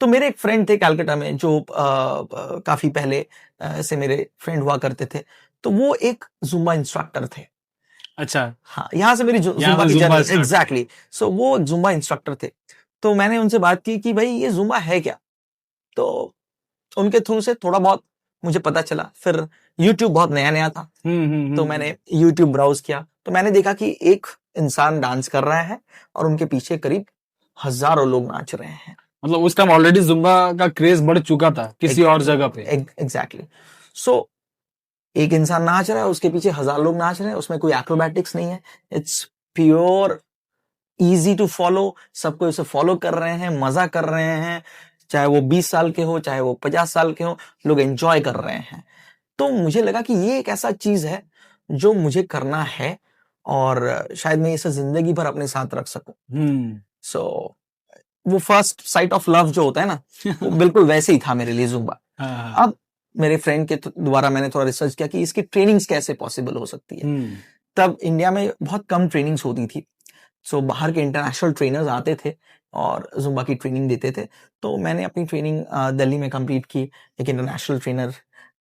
तो मेरे एक फ्रेंड थे कलकत्ता में जो काफी पहले से मेरे फ्रेंड हुआ करते थे, तो वो एक जुम्बा इंस्ट्रक्टर थे। अच्छा, हाँ, यहाँ से मेरी यहाँ जुम्बा से की जुम्बा जर्नी स्टार्ट। एग्जैक्टली। सो वो जुम्बा इंस्ट्रक्टर थे। तो मैंने उनसे बात की कि भाई ये जुम्बा है क्या। तो उनके थ्रू से थोड़ा बहुत मुझे पता चला। फिर यूट्यूब बहुत नया नया था, तो मैंने यूट्यूब ब्राउज किया, तो मैंने देखा कि एक इंसान डांस कर रहा है और उनके पीछे करीब हजारों लोग नाच रहे हैं। मतलब उस टाइम ऑलरेडी जुम्बा का क्रेज बढ़ चुका था किसी और जगह पे। एग्जैक्टली। सो एक इंसान नाच रहा है, उसके पीछे हजार लोग नाच रहे हैं, उसमें कोई एक्रोबैटिक्स नहीं है, it's pure easy to follow. सबको इसे फॉलो कर रहे हैं, मजा कर रहे हैं, चाहे वो 20 साल के हो, चाहे वो 50 साल के हो, लोग एंजॉय कर रहे हैं। तो मुझे लगा कि ये एक ऐसा चीज है जो मुझे करना है और शायद मैं इसे जिंदगी भर अपने साथ रख सकूं। सो वो फर्स्ट साइट ऑफ लव जो होता है ना, वो बिल्कुल वैसे ही था मेरे लिए जुम्बा। अब मेरे फ्रेंड के द्वारा मैंने थोड़ा रिसर्च किया कि इसकी ट्रेनिंग्स कैसे पॉसिबल हो सकती है। तब इंडिया में बहुत कम ट्रेनिंग्स होती थी। सो बाहर के इंटरनेशनल ट्रेनर्स आते थे और जुम्बा की ट्रेनिंग देते थे। तो मैंने अपनी ट्रेनिंग दिल्ली में कंप्लीट की, एक इंटरनेशनल ट्रेनर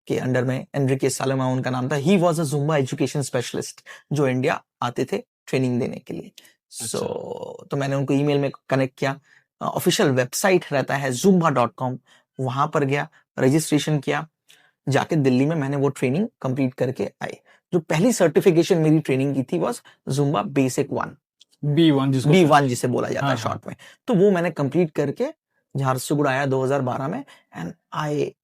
के अंडर में, एनरिके सालोमा उनका नाम था। He was a Zumba education specialist जो इंडिया आते थे ट्रेनिंग देने के लिए। तो मैंने उनको ईमेल में कनेक्ट किया। ऑफिशियल वेबसाइट रहता है zumba.com, वहां पर गया, रजिस्ट्रेशन किया, जाके दिल्ली में मैंने वो ट्रेनिंग कंप्लीट करके आई। जो पहली सर्टिफिकेशन मेरी ट्रेनिंग की थी वॉज जुम्बा बेसिक 1, B1 जिसे बोला जाता है शॉर्ट में। तो वो मैंने कंप्लीट करके झारसुगुड़ आया 2012 में, and I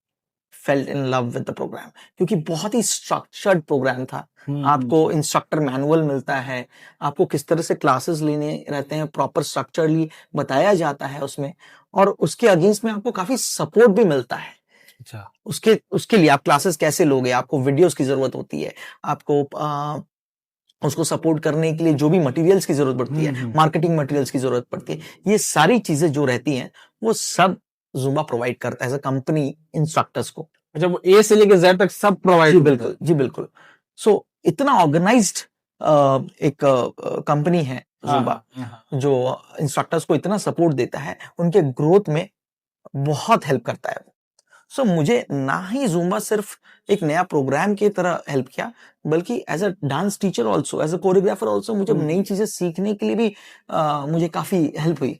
felt in love with the program, क्योंकि बहुत ही स्ट्रक्चर्ड प्रोग्राम था। आपको इंस्ट्रक्टर मैनुअल मिलता है, आपको किस तरह से क्लासेस लेने रहते हैं, प्रॉपर स्ट्रक्चरली बताया जाता है उसमें, और उसके अगेंस्ट में आपको काफी सपोर्ट भी मिलता है। अच्छा, उसके लिए आप क्लासेस कैसे लोगे, आपको वीडियोस की जरूरत होती है, आपको उसको सपोर्ट करने के लिए जो भी मटेरियल्स की जरूरत पड़ती है, मार्केटिंग मटेरियल्स की जरूरत पड़ती है, ये सारी चीजें जो रहती हैं वो सब जुम्बा प्रोवाइड करता है एज अ कंपनी इंस्ट्रक्टर्स को। अच्छा, वो ए से लेकर जेड तक सब प्रोवाइड। जी बिल्कुल, जी बिल्कुल। सो इतना ऑर्गेनाइज्ड एक कंपनी है जुम्बा, जो इंस्ट्रक्टर्स को इतना सपोर्ट देता है, उनके ग्रोथ में बहुत हेल्प करता है। सो मुझे ना ही जुम्बा सिर्फ एक नया प्रोग्राम की तरह हेल्प किया, बल्कि as a dance teacher also, as a choreographer also, मुझे नई चीजें सीखने के लिए भी मुझे काफी हेल्प हुई,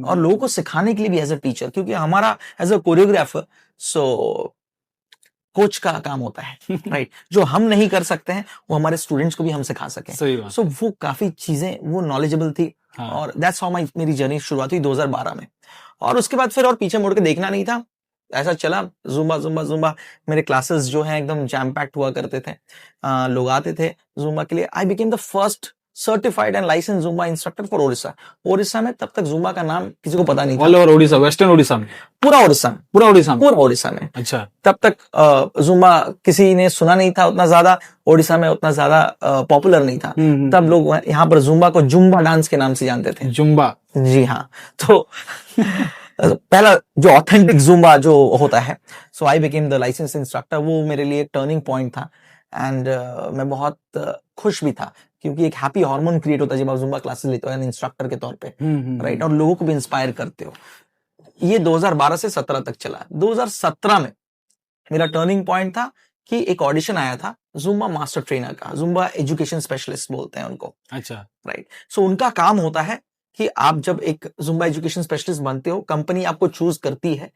और लोगों को सिखाने के लिए भी एज अ टीचर, क्योंकि हमारा एज अ कोरियोग्राफर कोच का काम होता है राइट। जो हम नहीं कर सकते हैं वो हमारे स्टूडेंट्स को भी हम सिखा सकें। सो वो काफी चीजें वो नॉलेजेबल थी। और दैट्स हाउ मेरी जर्नी शुरुआत हुई 2012 में। और उसके बाद फिर और पीछे मुड़ के देखना नहीं था, ऐसा चला जुम्बा जुम्बा जुम्बा। मेरे क्लासेस जो हैं एकदम जैम पैक्ड हुआ करते थे, लोग आते थे जुम्बा के लिए। I became the first certified and license Zumba instructor for Odisha. Odisha में तब तक जुम्बा का नाम किसी को पता नहीं था। All over Odisha, western Odisha में, पूरा ओडिशा में, पूरा ओडिशा में। अच्छा, तब तक जुम्बा किसी ने सुना नहीं था उतना ज्यादा, ओडिशा में उतना ज्यादा पॉपुलर नहीं था। तब लोग यहाँ पर जुम्बा को जुम्बा डांस के नाम से जानते थे। जुम्बा, जी हाँ। तो पहला जो ऑथेंटिक जुम्बा जो होता है, so I became the license instructor. वो मेरे लिए एक टर्निंग पॉइंट था, एंड मैं बहुत खुश भी था, क्योंकि एक हैप्पी हार्मोन क्रिएट होता है जब आप जुम्बा क्लासेस लेते हो इंस्ट्रक्टर के तौर पे, राइट, और लोगों को भी इंस्पायर करते हो। ये 2012 से 17 तक चला। 2017 में मेरा टर्निंग पॉइंट था कि एक ऑडिशन आया था जुम्बा मास्टर ट्रेनर का, जुम्बा एजुकेशन स्पेशलिस्ट बोलते हैं उनको। अच्छा, राइट। सो उनका काम होता है कि आप जब एक जुम्बा एजुकेशन स्पेशलिस्ट बनते हो, कंपनी आपको चूज करती है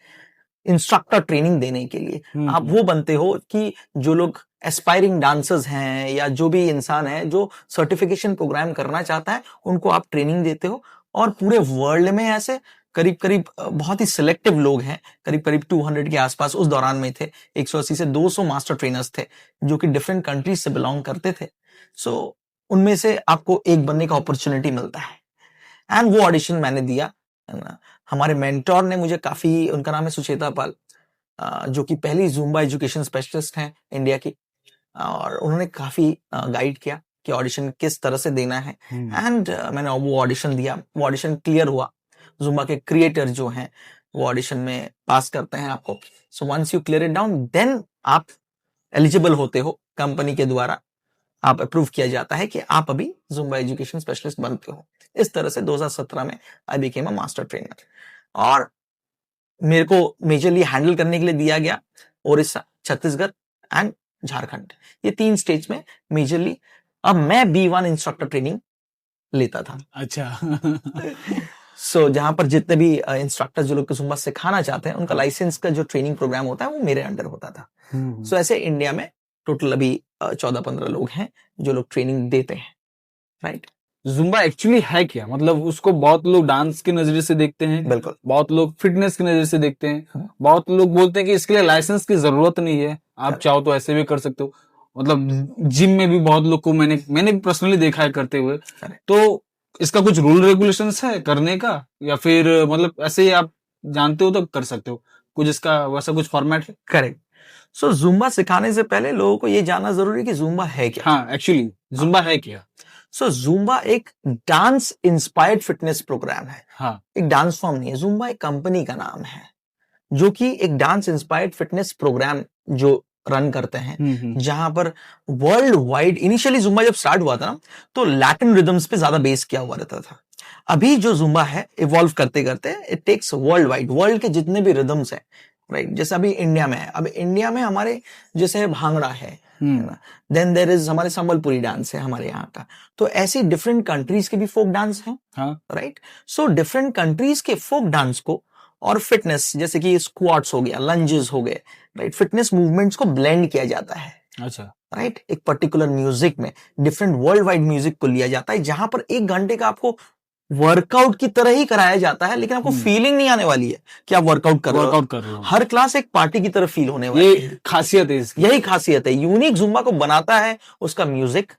इंस्ट्रक्टर ट्रेनिंग देने के लिए। आप वो बनते हो कि जो लोग एस्पायरिंग डांसर्स हैं या जो भी इंसान है जो सर्टिफिकेशन प्रोग्राम करना चाहता है, उनको आप ट्रेनिंग देते हो। और पूरे वर्ल्ड में ऐसे करीब करीब बहुत ही सिलेक्टिव लोग हैं, करीब करीब 200 के आसपास उस दौरान में थे। 180 से 200 मास्टर ट्रेनर्स थे जो कि डिफरेंट कंट्रीज से बिलोंग करते थे। सो उनमें से आपको एक बनने का अपॉर्चुनिटी मिलता है, एंड वो ऑडिशन मैंने दिया, है ना। हमारे मेंटोर ने मुझे काफी, उनका नाम है सुचेता पाल, जो कि पहली जुम्बा एजुकेशन स्पेशलिस्ट हैं इंडिया की, और उन्होंने काफी गाइड किया कि ऑडिशन किस तरह से देना है। एंड मैंने वो ऑडिशन दिया, वो ऑडिशन क्लियर हुआ। जुम्बा के क्रिएटर जो हैं वो ऑडिशन में पास करते हैं आपको। So once you clear it down, then आप एलिजिबल होते हो, कंपनी के द्वारा आप अप्रूव किया जाता है कि आप अभी जुम्बा एजुकेशन स्पेशलिस्ट बनते हो। इस तरह से 2017 में I became a master trainer. और मेरे को मेजरली हैंडल करने के लिए दिया गया ओडिशा, छत्तीसगढ़ एंड झारखंड। ये 3 स्टेट्स में मेजरली अब मैं B1 इंस्ट्रक्टर ट्रेनिंग लेता था। अच्छा। सो जहां पर जितने भी इंस्ट्रक्टर जो लोग को जुम्बा सिखाना चाहते हैं, उनका लाइसेंस का जो ट्रेनिंग प्रोग्राम होता है वो मेरे अंडर होता था। सो ऐसे इंडिया में टोटल अभी 14-15 लोग हैं जो लोग ट्रेनिंग देते हैं, राइट। जुम्बा एक्चुअली है क्या? मतलब उसको बहुत लोग डांस के नजरिए से देखते हैं, बिल्कुल। बहुत लोग फिटनेस के नजरिए से देखते हैं, हाँ। बहुत लोग बोलते हैं कि इसके लिए लाइसेंस की जरूरत नहीं है, आप Correct. चाहो तो ऐसे भी कर सकते हो। मतलब जिम में भी बहुत लोग को मैंने भी पर्सनली देखा है करते हुए। Correct. तो इसका कुछ रूल रेगुलेशंस है करने का, या फिर मतलब ऐसे ही आप जानते हो तो कर सकते हो, कुछ इसका वैसा कुछ फॉर्मेट है? करेक्ट। सो जुम्बा सिखाने से पहले लोगों को ये जानना जरूरी है कि जुम्बा है क्या। हाँ, एक्चुअली जुम्बा है क्या? सो जुम्बा एक डांस इंस्पायर्ड फिटनेस प्रोग्राम है। हाँ, एक डांस फॉर्म नहीं है, जुम्बा एक कंपनी का नाम है जो कि एक डांस इंस्पायर्ड फिटनेस प्रोग्राम जो रन करते हैं, जहां पर वर्ल्ड वाइड इनिशियली जुम्बा जब स्टार्ट हुआ था ना, तो लैटिन रिदम्स पे ज्यादा बेस किया हुआ रहता था। अभी जो जुम्बा है इवॉल्व करते करते it takes worldwide, world के जितने भी रिदम्स हैं, राइट। जैसे अभी इंडिया में है, अब इंडिया में हमारे जैसे भांगड़ा है ना, देन देयर इज हमारे संबलपुरी डांस है हमारे यहाँ का। तो ऐसी डिफरेंट कंट्रीज के भी फोक डांस हैं, राइट। सो डिफरेंट कंट्रीज के फोक डांस को और फिटनेस, जैसे कि स्क्वाट्स हो गया, लंजेस हो गए, राइट, फिटनेस मूवमेंट्स को ब्लेंड किया जाता है। अच्छा, राइट। एक पर्टिकुलर म्यूजिक में डिफरेंट वर्ल्ड वाइड म्यूजिक को लिया जाता है, जहां पर 1 घंटे का आपको वर्कआउट की तरह ही कराया जाता है, लेकिन आपको फीलिंग नहीं आने वाली है कि आप वर्कआउट कर रहे हो। हर क्लास एक पार्टी की तरह फील होने वाली है। ये खासियत है इसकी। यही खासियत है, यूनिक जुम्बा को बनाता है उसका म्यूजिक,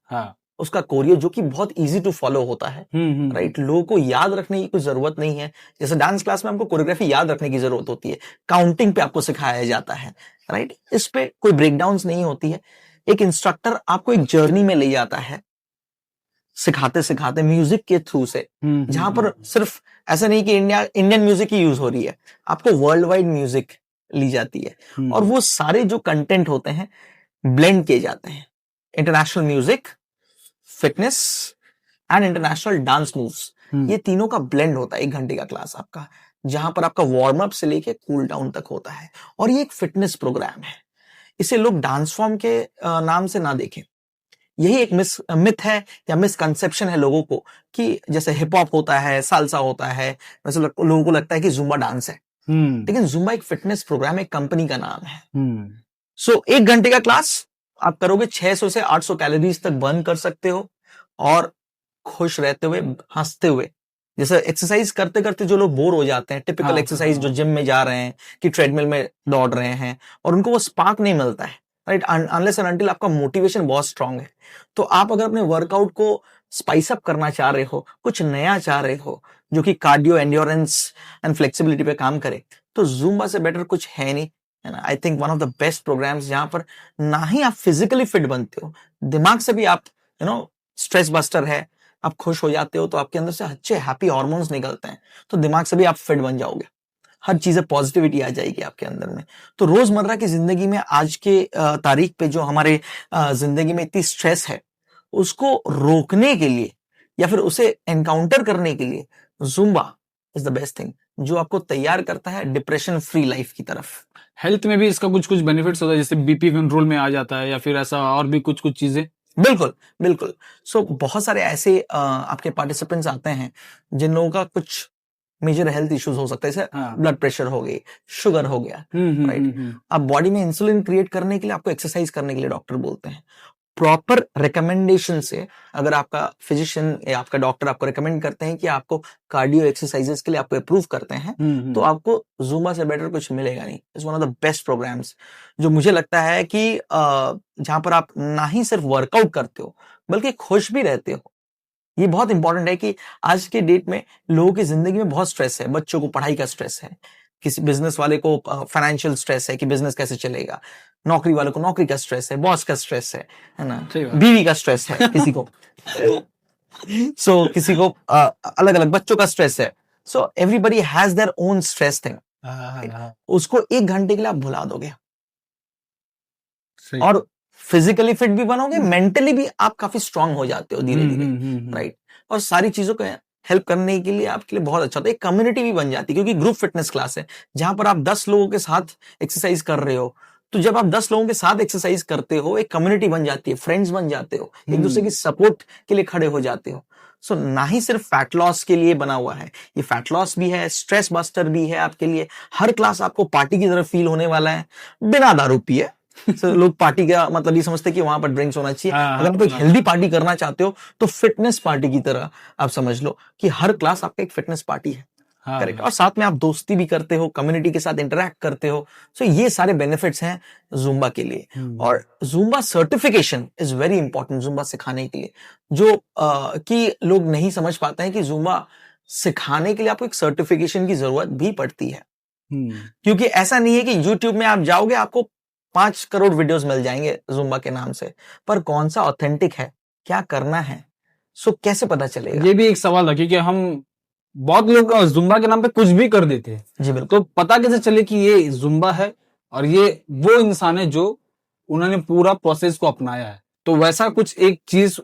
उसका कोरियो जो कि बहुत इजी टू फॉलो होता है, राइट। लोगों को याद रखने की कोई जरूरत नहीं है। जैसे डांस क्लास में हमको कोरियोग्राफी याद रखने की जरूरत होती है, काउंटिंग पे आपको सिखाया जाता है, राइट। इस पे कोई ब्रेकडाउन्स नहीं होती है। एक इंस्ट्रक्टर आपको एक जर्नी में ले जाता है सिखाते सिखाते म्यूजिक के थ्रू से, जहां पर सिर्फ ऐसा नहीं कि इंडियन म्यूजिक ही यूज हो रही है, आपको वर्ल्ड वाइड म्यूजिक ली जाती है और वो सारे जो कंटेंट होते हैं ब्लेंड किए जाते हैं। International music, fitness and international dance moves, ये तीनों का ब्लेंड होता है 1 घंटे का क्लास आपका, जहां पर आपका वार्म अप से लेके कूल डाउन तक होता है। और ये एक फिटनेस प्रोग्राम है, इसे लोग डांस फॉर्म के नाम से ना देखें। यही एक मिथ है या मिसकंसेप्शन है लोगों को कि जैसे हिप हॉप होता है, सालसा होता है, वैसे लोगों को लगता है कि जुम्बा डांस है, लेकिन जुम्बा एक फिटनेस प्रोग्राम, एक कंपनी का नाम है। सो 1 घंटे का क्लास आप करोगे, 600 से 800 कैलोरीज तक बर्न कर सकते हो और खुश रहते हुए, हंसते हुए। जैसे एक्सरसाइज करते करते जो लोग बोर हो जाते हैं, टिपिकल एक्सरसाइज जो जिम में जा रहे हैं कि ट्रेडमिल में दौड़ रहे हैं और उनको वो स्पार्क नहीं मिलता है, राइट, अनलेस एंड अनटिल आपका मोटिवेशन बहुत स्ट्रांग है। तो आप अगर अपने वर्कआउट को स्पाइस अप करना चाह रहे हो, कुछ नया चाह रहे हो जो कि कार्डियो, एंड्योरेंस एंड फ्लेक्सिबिलिटी पे काम करे, तो जुम्बा से बेटर कुछ है नहीं। I think one of the best programs, जहां पर ना ही आप फिजिकली फिट बनते हो, दिमाग से भी आप स्ट्रेस बस्टर है, आप खुश हो जाते हो तो आपके अंदर से अच्छे हैप्पी हार्मोन्स निकलते हैं, तो दिमाग से भी आप फिट बन जाओगे, हर चीजें पॉजिटिविटी आ जाएगी आपके अंदर में। तो रोजमर्रा की जिंदगी में आज के तारीख पे जो हमारे जिंदगी में इतनी स्ट्रेस है, उसको रोकने के लिए या फिर उसे एनकाउंटर करने के लिए Zumba is the best thing, जो आपको तैयार करता है डिप्रेशन फ्री लाइफ की तरफ। हेल्थ में भी इसका कुछ कुछ बेनिफिट्स होता है, जैसे बीपी कंट्रोल में आ जाता है, या फिर ऐसा और भी कुछ कुछ चीजें? बिल्कुल बिल्कुल। सो बहुत सारे ऐसे आपके पार्टिसिपेंट्स आते हैं जिन लोगों का कुछ मेजर हेल्थ इश्यूज हो सकते हैं, जैसे ब्लड प्रेशर हो गई, शुगर हो गया, राइट। अब बॉडी में इंसुलिन क्रिएट करने के लिए आपको एक्सरसाइज करने के लिए डॉक्टर बोलते हैं। प्रॉपर रिकमेंडेशन से, अगर आपका फिजिशियन या आपका डॉक्टर आपको रिकमेंड करते हैं कि आपको कार्डियो एक्सरसाइजेस के लिए आपको अप्रूव करते हैं, तो आपको जुम्बा से बेटर कुछ मिलेगा नहीं। It's one of the best programs, जो मुझे लगता है कि जहां पर आप ना ही सिर्फ वर्कआउट करते हो बल्कि खुश भी रहते हो। ये बहुत इंपॉर्टेंट है कि आज के डेट में लोगों की जिंदगी में बहुत स्ट्रेस है, बच्चों को पढ़ाई का स्ट्रेस है, किसी बिजनेस वाले को फाइनेंशियल स्ट्रेस है कि बिजनेस कैसे चलेगा, नौकरी वाले को नौकरी का स्ट्रेस है, बॉस का स्ट्रेस है ना, बीवी का स्ट्रेस है किसी को सो किसी को अलग अलग बच्चों का स्ट्रेस है। So everybody has their own stress thing. उसको 1 घंटे के लिए आप भुला दोगे और फिजिकली फिट भी बनोगे, मेंटली भी आप काफी स्ट्रांग हो जाते हो धीरे धीरे, राइट। और सारी चीजों को हेल्प करने के लिए आपके लिए बहुत अच्छा होता है। एक कम्युनिटी भी बन जाती है, क्योंकि ग्रुप फिटनेस क्लास है जहां पर आप 10 लोगों के साथ एक्सरसाइज कर रहे हो। तो जब आप 10 लोगों के साथ एक्सरसाइज करते हो, एक कम्युनिटी बन जाती है, फ्रेंड्स बन जाते हो, एक दूसरे की सपोर्ट के लिए खड़े हो जाते हो। सो ना ही सिर्फ फैट लॉस के लिए बना हुआ है, ये फैट लॉस भी है, स्ट्रेस बस्टर भी है आपके लिए। हर क्लास आपको पार्टी की तरह फील होने वाला है, बिना दारू पिए। So, लोग पार्टी का मतलब ये समझते हैं कि वहां पर ड्रिंक्स होना चाहिए। अगर आप एक हेल्दी पार्टी करना चाहते हो तो फिटनेस पार्टी की तरह आप समझ लो कि हर क्लास आपका एक फिटनेस पार्टी है। करेक्ट। और साथ में आप दोस्ती भी करते हो, कम्युनिटी के साथ इंटरेक्ट करते हो। सो ये सारे बेनिफिट्स हैं जुम्बा के लिए। और Zumba certification is very important Zumba सिखाने के लिए, जो कि लोग नहीं समझ पाते हैं कि जुम्बा सिखाने के लिए आपको एक सर्टिफिकेशन की जरूरत भी पड़ती है। क्योंकि ऐसा नहीं है कि यूट्यूब में आप जाओगे आपको 5 करोड़ वीडियोस मिल जाएंगे जुम्बा के नाम से, पर कौन सा ऑथेंटिक है, क्या करना है, सो कैसे पता चलेगा? ये भी एक सवाल है, क्योंकि हम बहुत लोग जुम्बा के नाम पे कुछ भी कर देते हैं। जी बिल्कुल। तो पता कैसे चले कि ये जुम्बा है और ये वो इंसान है जो उन्होंने पूरा प्रोसेस को अपनाया है? तो वैसा कुछ एक चीज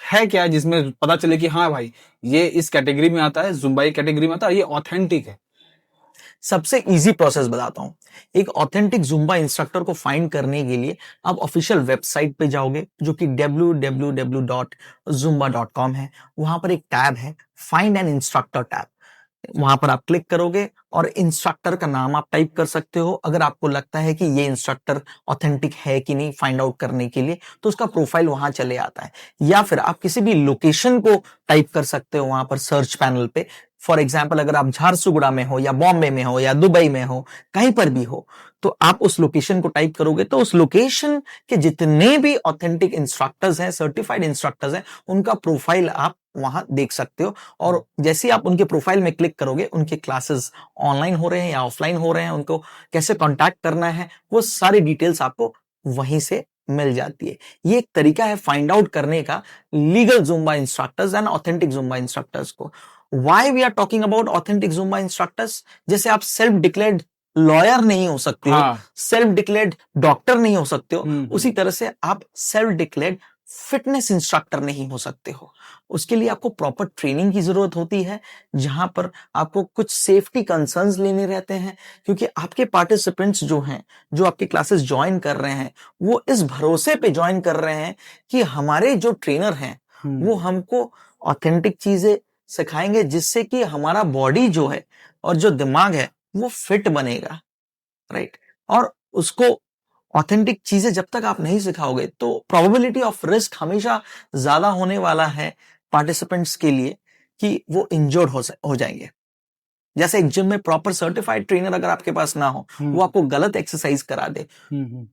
है क्या जिसमें पता चले कि हाँ भाई ये इस कैटेगरी में आता है, जुम्बाई कैटेगरी में आता है, ये ऑथेंटिक है? सबसे इजी प्रोसेस बताता हूं। एक ऑथेंटिक जुम्बा इंस्ट्रक्टर को फाइंड करने के लिए आप ऑफिशियल वेबसाइट पे जाओगे, जो कि www.zumba.com है। वहां पर एक टैब है, फाइंड एन इंस्ट्रक्टर टैब। वहां पर आप क्लिक करोगे और इंस्ट्रक्टर का नाम आप टाइप कर सकते हो। अगर आपको लगता है कि ये इंस्ट्रक्टर ऑथेंटिक है कि नहीं फाइंड आउट करने के लिए, तो उसका प्रोफाइल वहां चले आता है। या फिर आप किसी भी लोकेशन को टाइप कर सकते हो वहां पर सर्च पैनल पे। फॉर एग्जाम्पल, अगर आप झारसुगुड़ा में हो या बॉम्बे में हो या दुबई में हो, कहीं पर भी हो, तो आप उस लोकेशन को टाइप करोगे तो उस लोकेशन के जितने भी ऑथेंटिक इंस्ट्रक्टर्स हैं, सर्टिफाइड इंस्ट्रक्टर्स हैं, उनका प्रोफाइल आप वहां देख सकते हो। और जैसे ही आप उनके प्रोफाइल में क्लिक करोगे, उनके क्लासेस ऑनलाइन हो रहे हैं या ऑफलाइन हो रहे हैं, उनको कैसे कांटेक्ट करना है, वो सारी डिटेल्स आपको वहीं से मिल जाती है। ये एक तरीका है फाइंड आउट करने का legal Zumba instructors and authentic Zumba instructors को। Why we are talking about authentic Zumba instructors? जैसे आप सेल्फ डिक्लेयर्ड लॉयर नहीं हो सकते हो, सेल्फ डिक्लेयर्ड डॉक्टर नहीं हो सकते हो, उसी तरह से आप सेल्फ डिक्लेयर्ड फिटनेस इंस्ट्रक्टर नहीं हो सकते हो। उसके लिए आपको प्रॉपर ट्रेनिंग की जरूरत होती है, जहां पर आपको कुछ सेफ्टी कंसर्न्स लेने रहते हैं, क्योंकि आपके पार्टिसिपेंट्स जो हैं, जो आपके क्लासेस ज्वाइन कर रहे हैं, वो इस भरोसे पे ज्वाइन कर रहे हैं कि हमारे जो ट्रेनर हैं वो हमको ऑथेंटिक चीजें सिखाएंगे, जिससे कि हमारा बॉडी जो है और जो दिमाग है वो फिट बनेगा। राइट। और उसको ऑथेंटिक चीजें जब तक आप नहीं सिखाओगे, तो प्रोबेबिलिटी ऑफ रिस्क हमेशा ज्यादा होने वाला है पार्टिसिपेंट्स के लिए कि वो इंजर्ड हो जाएंगे। जैसे एक जिम में प्रॉपर सर्टिफाइड ट्रेनर अगर आपके पास ना हो, वो आपको गलत एक्सरसाइज करा दे,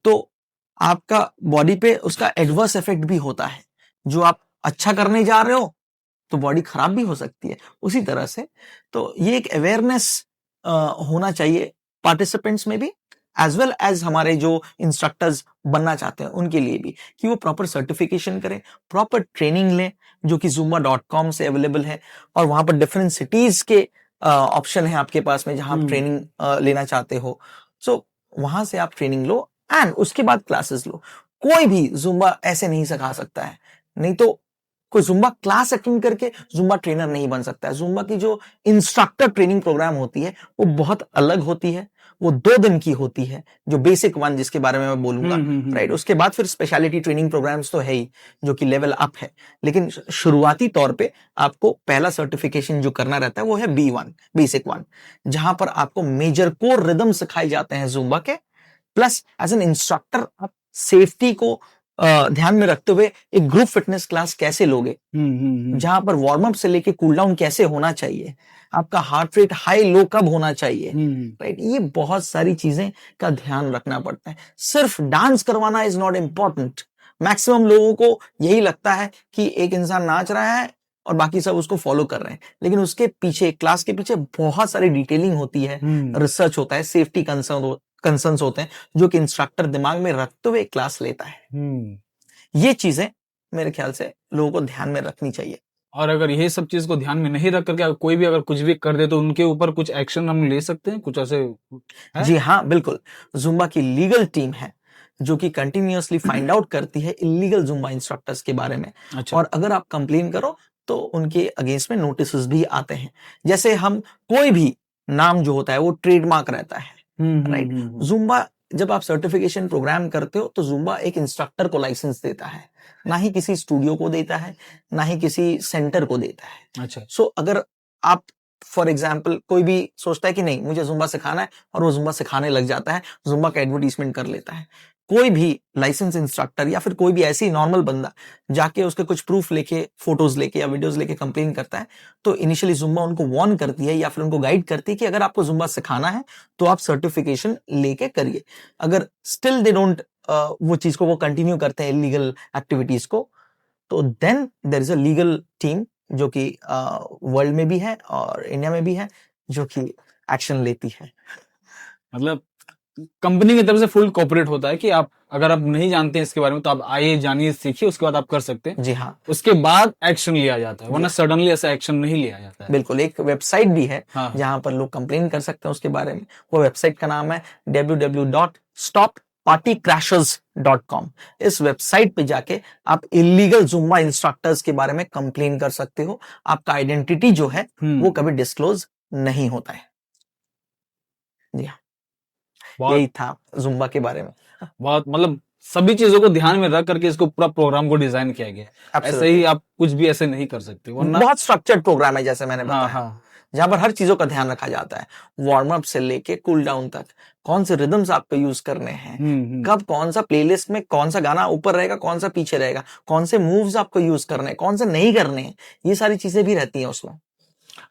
तो आपका बॉडी पे उसका एडवर्स इफेक्ट भी होता है। जो आप अच्छा करने जा रहे हो तो बॉडी खराब भी हो सकती है। उसी तरह से तो ये एक अवेयरनेस होना चाहिए पार्टिसिपेंट्स में भी, एज वेल एज हमारे जो इंस्ट्रक्टर्स बनना चाहते हैं उनके लिए भी, कि वो प्रॉपर सर्टिफिकेशन करें, प्रॉपर ट्रेनिंग लें, जो कि zumba.com से अवेलेबल है। और वहां पर डिफरेंट सिटीज के ऑप्शन है आपके पास में, जहां आप ट्रेनिंग लेना चाहते हो। सो वहां से आप ट्रेनिंग लो एंड उसके बाद क्लासेस लो। कोई भी जुम्बा ऐसे नहीं सिखा सकता है, नहीं तो कोई जुम्बा क्लास अटेंड करके जुम्बा ट्रेनर नहीं बन सकता है। जुम्बा की जो इंस्ट्रक्टर ट्रेनिंग प्रोग्राम होती है वो बहुत अलग होती है, वो 2 दिन की होती है, जो बेसिक वन जिसके बारे में मैं बोलूंगा। राइट। उसके बाद फिर स्पेशलिटी ट्रेनिंग प्रोग्राम्स तो है ही, जो कि लेवल अप है, लेकिन शुरुआती तौर पे आपको पहला सर्टिफिकेशन जो करना रहता है वो है B1, बेसिक वन, जहां पर आपको मेजर कोर रिदम सिखाए जाते हैं जुम्बा के। प्लस एज एन इंस्ट्रक्टर आप सेफ्टी को ध्यान में रखते हुए एक ग्रुप फिटनेस क्लास कैसे लोगे, जहां पर वार्म अप से लेके कूल डाउन कैसे होना चाहिए, आपका हार्ट रेट हाई लो कब होना चाहिए। राइट। ये बहुत सारी चीजें का ध्यान रखना पड़ता है। सिर्फ डांस करवाना इज नॉट इम्पॉर्टेंट। मैक्सिमम लोगों को यही लगता है कि एक इंसान नाच रहा है और बाकी सब उसको फॉलो कर रहे हैं, लेकिन उसके पीछे, क्लास के पीछे बहुत सारी डिटेलिंग होती है, रिसर्च होता है, सेफ्टी कंसर्न्स होते हैं, जो कि इंस्ट्रक्टर दिमाग में रखते हुए क्लास लेता है। ये चीजें मेरे ख्याल से लोगों को ध्यान में रखनी चाहिए। और अगर ये सब चीज को ध्यान में नहीं रख करके कोई भी अगर कुछ भी कर दे, तो उनके ऊपर कुछ एक्शन हम ले सकते हैं, कुछ ऐसे है? जी हाँ, बिल्कुल। जुम्बा की लीगल टीम है जो कि कंटिन्यूअसली फाइंड आउट करती है इलीगल जुम्बा इंस्ट्रक्टर्स के बारे में। अच्छा। और अगर आप कंप्लेन करो तो उनके अगेंस्ट में नोटिस भी आते हैं। जैसे हम कोई भी नाम जो होता है वो ट्रेडमार्क रहता है, राइट। जुम्बा जब आप सर्टिफिकेशन प्रोग्राम करते हो तो जुम्बा एक इंस्ट्रक्टर को लाइसेंस देता है, ना ही किसी स्टूडियो को देता है, ना ही किसी सेंटर को देता है। अच्छा। सो अगर आप फॉर एग्जाम्पल कोई भी सोचता है कि नहीं मुझे जुम्बा सिखाना है और वो जुम्बा सिखाने लग जाता है, जुम्बा का एडवर्टीजमेंट कर लेता है, कोई भी लाइसेंस इंस्ट्रक्टर या फिर कोई भी ऐसी नॉर्मल बंदा जाके उसके कुछ प्रूफ लेके, फोटोज लेके या वीडियोस लेके कंप्लेन करता है, तो इनिशियली जुम्बा उनको वार्न करती है या फिर उनको गाइड करती है कि अगर आपको जुम्बा सिखाना है तो आप सर्टिफिकेशन लेके करिए। अगर स्टिल दे डोंट वो चीज को वो कंटिन्यू करते हैं इलीगल एक्टिविटीज को, तो then there is a legal team जो कि वर्ल्ड में भी है और इंडिया में भी है जो कि एक्शन लेती है। मतलब कंपनी की तरफ से फुल कोऑपरेट होता है कि आप अगर आप नहीं जानते हैं इसके बारे में तो आप आइए, जानिए, सीखिए, उसके बाद आप कर सकते हैं। जी हाँ, उसके बाद एक्शन लिया जाता है, वरना सडनली ऐसा एक्शन नहीं लिया जाता है। बिल्कुल। एक वेबसाइट भी है हाँ। जहां पर लोग कंप्लेन कर सकते हैं उसके बारे में। वो वेबसाइट का नाम है www.stoppartycrashers.com। इस वेबसाइट पे जाके आप इलीगल जुम्बा इंस्ट्रक्टर्स के बारे में कंप्लेन कर सकते हो। आपका आइडेंटिटी जो है वो कभी डिस्क्लोज नहीं होता है। जी हाँ, यही था जुम्बा के बारे में। बहुत मतलब सभी चीजों को ध्यान में रख करके इसको पूरा प्रोग्राम को डिजाइन किया गया है। ऐसे ही आप कुछ भी ऐसे नहीं कर सकते, वरना बहुत स्ट्रक्चर्ड प्रोग्राम है जैसे मैंने बताया। हाँ। जहां पर हर चीजों का ध्यान रखा जाता है, वार्म अप से लेके कूल डाउन तक, कौन से रिदम्स आपको यूज करने हैं, कब कौन सा प्लेलिस्ट में कौन सा गाना ऊपर रहेगा, कौन सा पीछे रहेगा, कौन से मूव्स आपको यूज करने हैं, कौन से नहीं करने हैं, ये सारी चीजें भी रहती हैं उसमें।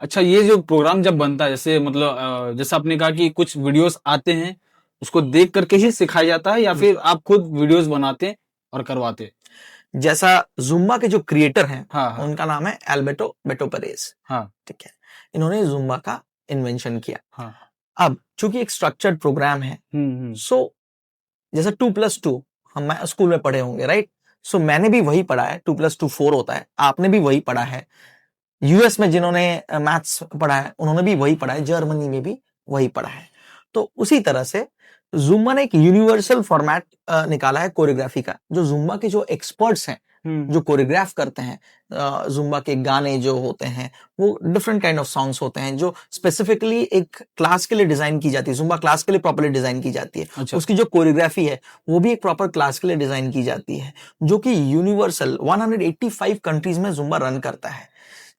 अच्छा, ये जो प्रोग्राम जब बनता है, जैसे मतलब जैसे आपने कहा कि कुछ वीडियोस आते हैं उसको देख करके ही सिखाया जाता है, या फिर आप खुद वीडियोस बनाते हैं और करवाते हैं? जैसा जुम्बा के जो क्रिएटर हैं, हाँ। उनका नाम है एल्बर्टो बेटो परेज। हाँ। ठीक है, इन्होंने जुम्बा का इन्वेंशन किया। हाँ। अब चूंकि एक स्ट्रक्चर्ड प्रोग्राम है, सो जैसे 2+2 हम स्कूल में पढ़े होंगे, राइट। सो मैंने भी वही पढ़ा है, 2+2 4 होता है, आपने भी वही पढ़ा है। यूएस में जिन्होंने मैथ्स पढ़ा है उन्होंने भी वही पढ़ा है, जर्मनी में भी वही पढ़ा है। तो उसी तरह से जुम्बा ने एक यूनिवर्सल फॉर्मेट निकाला है कोरियोग्राफी का। जो जुम्बा के जो एक्सपर्ट्स हैं, जो कोरियोग्राफ करते हैं, जुम्बा के गाने जो होते हैं वो डिफरेंट काइंड ऑफ सॉन्ग्स होते हैं जो स्पेसिफिकली एक क्लास के लिए डिजाइन की जाती है। जुम्बा क्लास के लिए प्रॉपर्ली डिजाइन की जाती है। अच्छा। उसकी जो कोरियोग्राफी है वो भी एक प्रॉपर क्लास के लिए डिजाइन की जाती है, जो कि यूनिवर्सल 185 कंट्रीज में जुम्बा रन करता है।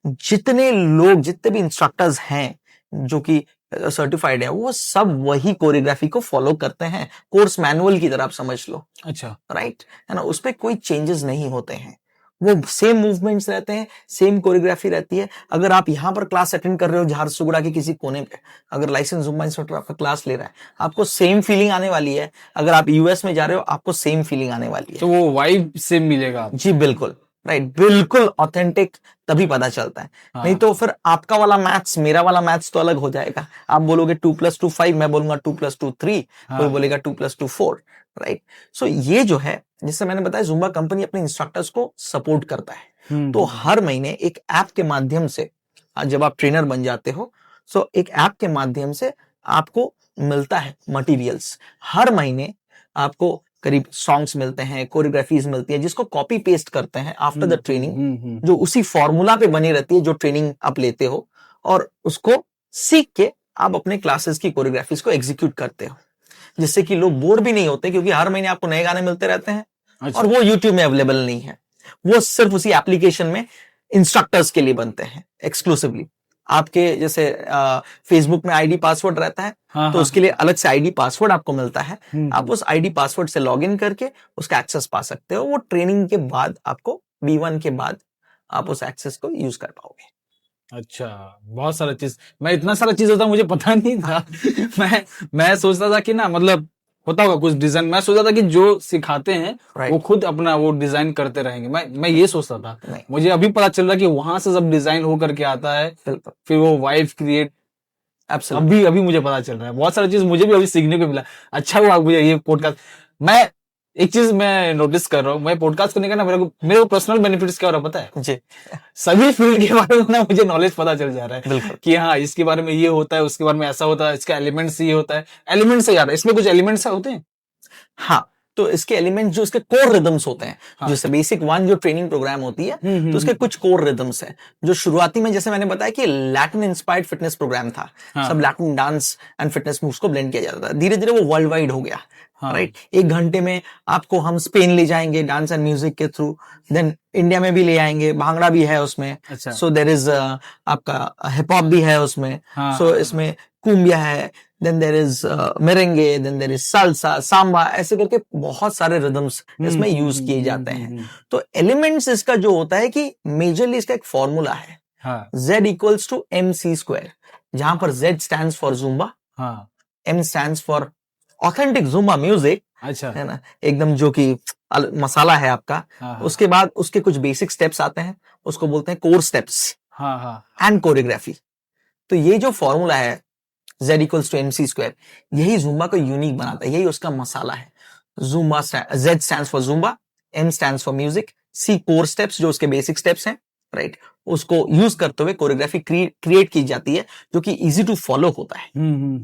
जितने लोग, जितने भी इंस्ट्रक्टर्स हैं जो कि सर्टिफाइड है, वो सब वही कोरियोग्राफी को फॉलो करते हैं, कोर्स मैनुअल की तरह आप समझ लो। अच्छा। राइट है ना, उसपे कोई चेंजेस नहीं होते हैं, वो सेम मूवमेंट्स रहते हैं, सेम कोरियोग्राफी रहती है। अगर आप यहाँ पर क्लास अटेंड कर रहे हो झारसुगुड़ा के किसी कोने पे, अगर लाइसेंस जुम्बा इंस्ट्रक्टर आपका क्लास ले रहा है, आपको सेम फीलिंग आने वाली है। अगर आप यूएस में जा रहे हो आपको सेम फीलिंग आने वाली है। तो वो वाइब सेम मिलेगा। जी बिल्कुल, राइट, बिल्कुल ऑथेंटिक तभी पता चलता है। हाँ। नहीं तो फिर आपका वाला मैथ्स मेरा वाला मैथ्स तो अलग हो जाएगा। आप बोलोगे 2+2 5, मैं बोलूंगा 2+2 3, कोई बोलेगा 2+2 4, राइट। सो ये जो है, जिससे मैंने बताया, जुम्बा कंपनी अपने इंस्ट्रक्टर्स को सपोर्ट करता है। तो हर महीने एक ऐप के माध्यम से, जब आप ट्रेनर बन जाते हो, सो एक ऐप के माध्यम से आपको मिलता है मटेरियल्स। हर महीने आपको करीब सॉन्ग्स मिलते हैं, कोरियोग्राफीज मिलती है, जिसको कॉपी पेस्ट करते हैं आफ्टर द ट्रेनिंग, जो उसी फॉर्मूला पे बनी रहती है जो ट्रेनिंग आप लेते हो, और उसको सीख के आप अपने क्लासेस की कोरियोग्राफीज को एग्जीक्यूट करते हो, जिससे कि लोग बोर भी नहीं होते, क्योंकि हर महीने आपको नए गाने मिलते रहते हैं। अच्छा। और वो यूट्यूब में अवेलेबल नहीं है, वो सिर्फ उसी एप्लीकेशन में इंस्ट्रक्टर्स के लिए बनते हैं एक्सक्लूसिवली। आपके जैसे फेसबुक में आईडी पासवर्ड रहता है, तो उसके लिए अलग से आईडी पासवर्ड आपको मिलता है। आप उस आईडी पासवर्ड से लॉगिन करके उसका एक्सेस पा सकते हो। वो ट्रेनिंग के बाद आपको B1 के बाद आप उस एक्सेस को यूज कर पाओगे। अच्छा, बहुत सारा चीज, मैं इतना सारा चीज होता मुझे पता नहीं था। मैं सोचता था कि ना, मतलब होता होगा कुछ डिजाइन, मैं सोचता था कि जो सिखाते हैं वो खुद अपना वो डिजाइन करते रहेंगे। मैं ये सोचता था। मुझे अभी पता चल रहा कि वहां से सब डिजाइन हो करके आता है, फिर वो वाइब क्रिएट। अभी मुझे पता चल रहा है, बहुत सारा चीज मुझे भी अभी सीखने को मिला। अच्छा हुआ मुझे ये पॉडकास्ट। मैं एक चीज मैं नोटिस कर रहा हूँ, मैं पॉडकास्ट करने का ना, मेरे को पर्सनल बेनिफिट्स क्या हो रहा है पता है जी? सभी फील्ड के बारे में ना मुझे नॉलेज पता चल जा रहा है कि हाँ, इसके बारे में ये होता है, उसके बारे में ऐसा होता है, इसका एलिमेंट्स ये होता है। एलिमेंट्स से यार, इसमें कुछ एलिमेंट्स होते हैं? हाँ, तो इसके एलिमेंट्स जो इसके कोर रिदम्स होते हैं, हाँ। जैसे बेसिक 1 जो ट्रेनिंग प्रोग्राम होती है, तो उसके कुछ कोर रिदम्स है जो शुरुआती में, जैसे मैंने बताया कि लैटिन इंस्पायर्ड फिटनेस प्रोग्राम था, हाँ। सब Latin dance and fitness moves को ब्लेंड किया जाता था। धीरे धीरे वो वर्ल्ड वाइड हो गया, हाँ। राइट। 1 घंटे में आपको हम स्पेन ले जाएंगे डांस एंड म्यूजिक के थ्रू, देन इंडिया में भी ले आएंगे, भांगड़ा भी है उसमें, अच्छा। सो देयर इज आपका हिप हॉप भी है उसमें, हाँ, सो इसमें कुम्बिया है, then there is merengue, then there is salsa, samba, ऐसे करके बहुत सारे रिदम्स इसमें यूज किए जाते हैं। तो एलिमेंट्स इसका जो होता है कि मेजरली इसका एक फॉर्मूला है, हाँ। Z इक्वल्स टू MC², जहां पर Z स्टैंड्स फॉर जुम्बा, हाँ। M stands for authentic Zumba music, अच्छा। है ना, एकदम जो कि मसाला है आपका। हाँ। उसके बाद उसके कुछ बेसिक स्टेप्स आते हैं, उसको बोलते हैं कोर स्टेप्स हाँ। हाँ। And choreography. तो ये जो फॉर्मूला है Z इक्वल्स टू MC², यही जुम्बा को यूनिक बनाता है, यही उसका मसाला है। Zumba Z stands for Zumba, M stands for music, C core steps जो उसके बेसिक स्टेप्स हैं, राइट, उसको यूज करते हुए कोरियोग्राफी क्रिएट की जाती है जो कि इजी टू फॉलो होता है,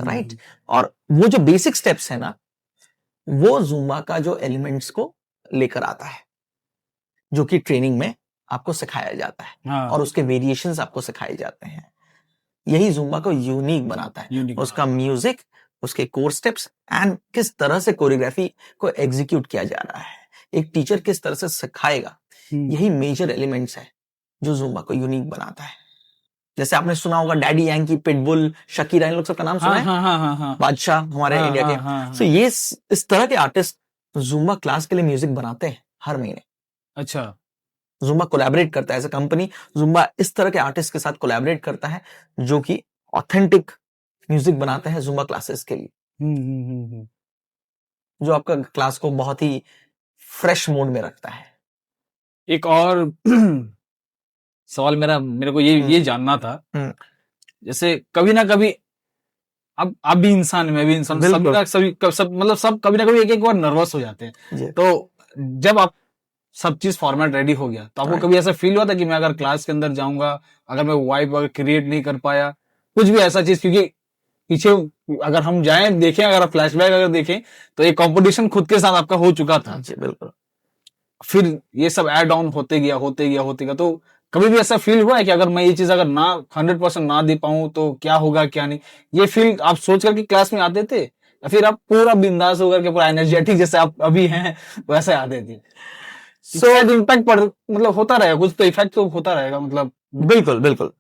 राइट। और वो जो बेसिक स्टेप्स है ना, वो जुम्बा का जो एलिमेंट्स को लेकर आता है, जो कि ट्रेनिंग में आपको सिखाया जाता है, हाँ। और उसके वेरिएशंस आपको सिखाए जाते हैं। यही जुम्बा को यूनिक बनाता है, उसका म्यूजिक, उसके कोर स्टेप्स एंड किस तरह से कोरियोग्राफी को एग्जीक्यूट किया जा रहा है, एक टीचर किस तरह से सिखाएगा, यही मेजर एलिमेंट्स है जो जुम्बा को यूनिक बनाता है। जैसे आपने सुना होगा डैडी यांकी, पिटबुल, शकीरा, इन लोग सबका नाम सुना है, हाँ। बादशाह हमारे इंडिया के। तो ये इस तरह के आर्टिस्ट जुम्बा क्लास के लिए म्यूजिक बनाते हैं हर महीने। अच्छा। जुम्बा कोलैबोरेट करता है, एज अ कंपनी जुम्बा इस तरह के आर्टिस्ट के साथ कोलैबोरेट करता है जो कि ऑथेंटिक म्यूजिक बनाते हैं जुम्बा क्लासेस के लिए, जो आपका क्लास को बहुत ही फ्रेश मूड में रखता है। एक और सवाल मेरे को ये जानना था, जैसे कभी ना कभी अब आप भी इंसान, मैं भी इंसान, सब मतलब सब कभी ना कभी एक बार नर्वस हो जाते हैं। तो जब आप सब चीज फॉर्मेट रेडी हो गया, तो आपको कभी ऐसा फील हुआ था कि मैं अगर क्लास के अंदर जाऊंगा, अगर मैं वाइब अगर क्रिएट नहीं कर पाया, कुछ भी ऐसा चीज, क्योंकि पीछे अगर हम जाएं देखें, अगर आप फ्लैशबैक अगर देखें, तो एक कंपटीशन खुद के साथ आपका हो चुका था। जी बिल्कुल। फिर ये सब ऐड ऑन होते गया, तो कभी भी ऐसा फील हुआ है कि अगर मैं ये चीज अगर ना 100% ना दे पाऊं तो क्या होगा क्या नहीं, ये फील आप सोच करके क्लास में आते थे, या फिर आप पूरा बिंदास होकर के पूरा एनर्जेटिक जैसे आप अभी हैं वैसे आते थे? शायद इम्पैक्ट पड़, मतलब होता रहेगा, कुछ तो इफेक्ट तो होता रहेगा, मतलब। बिल्कुल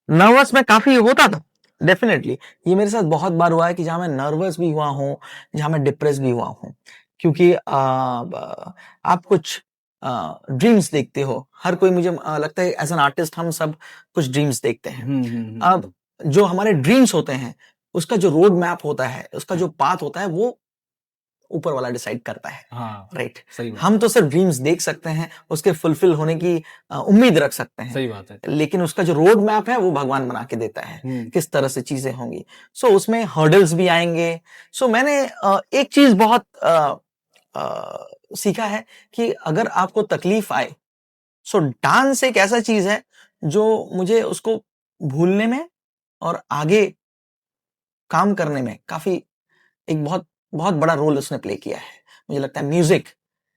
नर्वस में काफी होता था, डेफिनेटली। ये मेरे साथ बहुत बार हुआ है कि जहां मैं नर्वस भी हुआ हूं, जहां मैं डिप्रेस भी हुआ हूं, क्योंकि आप कुछ ड्रीम्स देखते हो, हर कोई, मुझे लगता है एज एन आर्टिस्ट हम सब कुछ ड्रीम्स देखते हैं। अब जो हमारे ड्रीम्स होते हैं, उसका जो रोड मैप होता है, उसका जो पाथ होता है, वो ऊपर वाला डिसाइड करता है, राइट। हम तो सिर्फ ड्रीम्स देख सकते हैं, उसके फुलफिल होने की उम्मीद रख सकते हैं, सही बात है, लेकिन उसका जो रोड मैप है वो भगवान बना के देता है, किस तरह से चीजें होंगी। सो उसमें हर्डल्स भी आएंगे। सो मैंने एक चीज बहुत सीखा है कि अगर आपको तकलीफ आए, सो डांस एक ऐसा चीज है जो मुझे उसको भूलने में और आगे काम करने में काफी एक बहुत बहुत बड़ा रोल उसने प्ले किया है। मुझे लगता है म्यूजिक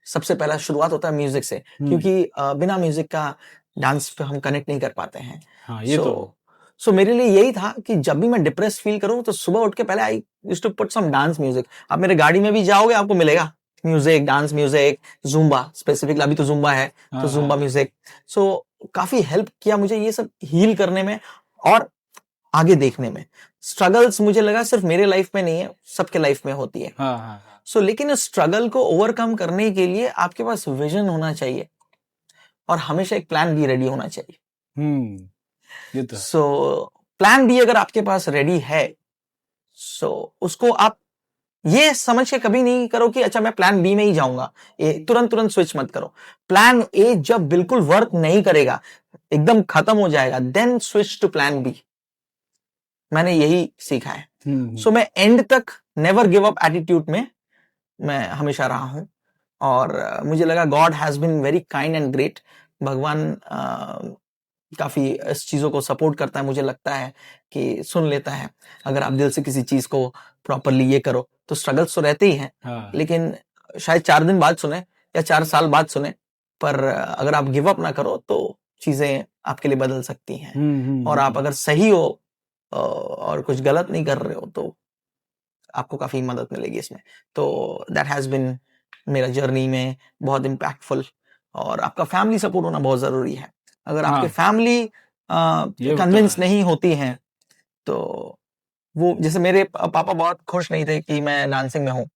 सबसे पहला शुरुआत होता है म्यूजिक से, क्योंकि बिना म्यूजिक का डांस पे हम कनेक्ट नहीं कर पाते हैं। ये सो मेरे लिए यही था कि जब भी मैं डिप्रेस फील करूं तो सुबह उठ के पहले I used to put some dance music. आप मेरे गाड़ी में भी जाओगे, आपको मिलेगा music, dance music, Zumba specifically, अभी तो जुम्बा है तो जुम्बा म्यूजिक। सो काफी हेल्प किया मुझे ये सब हील करने में और आगे देखने में। स्ट्रगल्स मुझे लगा सिर्फ मेरे लाइफ में नहीं है, सबके लाइफ में होती है। सो लेकिन इस स्ट्रगल को ओवरकम करने के लिए आपके पास विजन होना चाहिए और हमेशा एक प्लान बी रेडी होना चाहिए। ये तो सो प्लान बी अगर आपके पास रेडी है, सो उसको आप ये समझ के कभी नहीं करो कि अच्छा मैं प्लान बी में ही जाऊंगा, तुरंत स्विच मत करो। प्लान ए जब बिल्कुल वर्क नहीं करेगा, एकदम खत्म हो जाएगा, then switch to plan B. मैंने यही सीखा है। सो मैं एंड तक नेवर गिव अप एटीट्यूड में मैं हमेशा रहा हूं, और मुझे लगा God has been very kind and great. भगवान काफी इस चीजों को सपोर्ट करता है, मुझे लगता है कि सुन लेता है। अगर आप दिल से किसी चीज को प्रॉपरली ये करो तो स्ट्रगल्स तो रहते ही हैं, लेकिन शायद 4 दिन बाद सुने या 4 साल बाद सुने, पर अगर आप गिव अप ना करो तो चीजें आपके लिए बदल सकती हैं। और आप अगर सही हो और कुछ गलत नहीं कर रहे हो तो आपको काफी मदद मिलेगी इसमें। तो दैट हैज बिन मेरा जर्नी में बहुत इम्पैक्टफुल। और आपका फैमिली सपोर्ट होना बहुत जरूरी है। अगर आपके फैमिली कन्विंस नहीं होती है तो वो, जैसे मेरे पापा बहुत खुश नहीं थे कि मैं डांसिंग में हूँ,